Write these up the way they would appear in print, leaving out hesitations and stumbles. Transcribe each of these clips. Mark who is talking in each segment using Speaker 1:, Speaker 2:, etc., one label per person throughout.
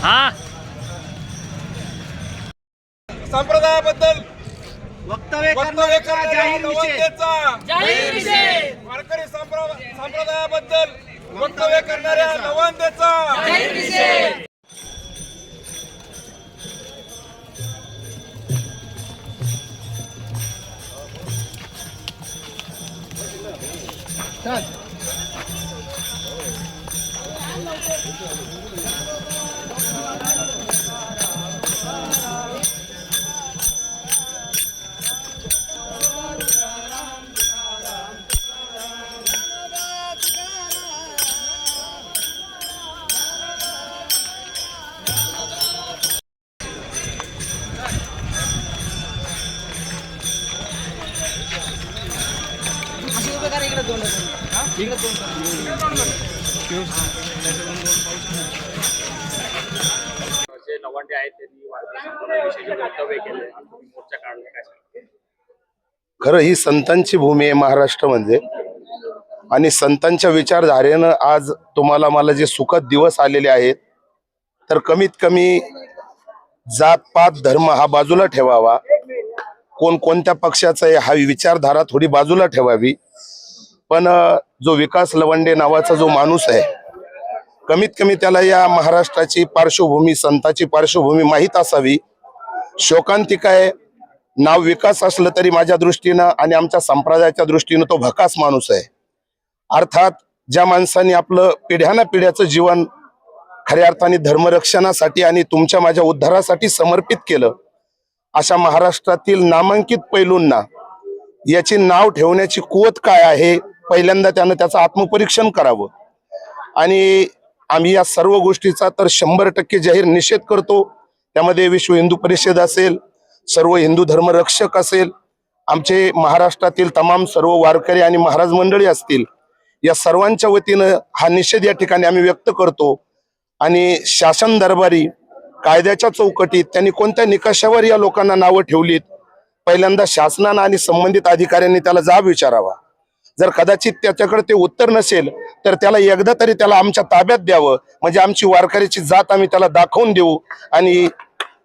Speaker 1: हा
Speaker 2: संप्रदायाबद्दल
Speaker 3: वक्तव्य
Speaker 2: करणाऱ्या नवंदेचा वारकरी संप्रदायाबद्दल वक्तव्य करणाऱ्या नवंदेचा
Speaker 1: जे नवंडे आहेत त्यांनी वारकरी संप्रदायाविषयी जे वक्तव्य केले मोर्चा काढला काय सांगता?
Speaker 4: खरं ही संतांची भूमी आहे महाराष्ट्र म्हणजे, आणि संतांच्या विचारधारेनं आज तुम्हाला मला जे सुखद दिवस आलेले आहेत, तर कमीत कमी जात पात धर्म हा बाजूला ठेवावा, कोणत्या पक्षाचा आहे हा विचारधारा थोडी बाजूला ठेवावी, पण जो विकास लवंडे नावाचा जो माणूस आहे, कमीत कमी त्याला या महाराष्ट्राची पार्श्वभूमी, संतांची पार्श्वभूमी माहीत असावी. शोकांतिका आहे, नाव विकास असलं तरी माझ्या दृष्टीनं आणि आमच्या संप्रदायाच्या दृष्टीनं तो भकास माणूस आहे. अर्थात ज्या माणसाने आपलं पिढ्यानापिढ्याचं जीवन खऱ्या अर्थाने धर्मरक्षणासाठी आणि तुमच्या माझ्या उद्धारासाठी समर्पित केलं, अशा महाराष्ट्रातील नामांकित पैलूंना याची नाव ठेवण्याची कुवत काय आहे, पहिल्यांदा त्यानं त्याचं आत्मपरीक्षण करावं. आणि आम्ही या सर्व गोष्टीचा तर 100% जाहीर निषेध करतो. त्यामध्ये विश्व हिंदू परिषद असेल, सर्व हिंदू धर्मरक्षक असेल, आमचे महाराष्ट्रातील तमाम सर्व वारकरी आणि महाराज मंडळी असतील, या सर्वांच्या वतीनं हा निषेध या ठिकाणी आम्ही व्यक्त करतो. आणि शासन दरबारी कायद्याच्या चौकटीत त्यांनी कोणत्या निकषावर या लोकांना नावं ठेवलीत, पहिल्यांदा शासनानं आणि संबंधित अधिकाऱ्यांनी त्याला जाब विचारावा. जर कदाचित त्याच्याकडे ते उत्तर नसेल तर त्याला एकदा तरी त्याला आमच्या ताब्यात द्यावं, म्हणजे आमची वारकऱ्याची जात आम्ही त्याला दाखवून देऊ. आणि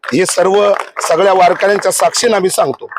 Speaker 4: हे सर्व सगळ्या वारकऱ्यांच्या साक्षीने आम्ही सांगतो.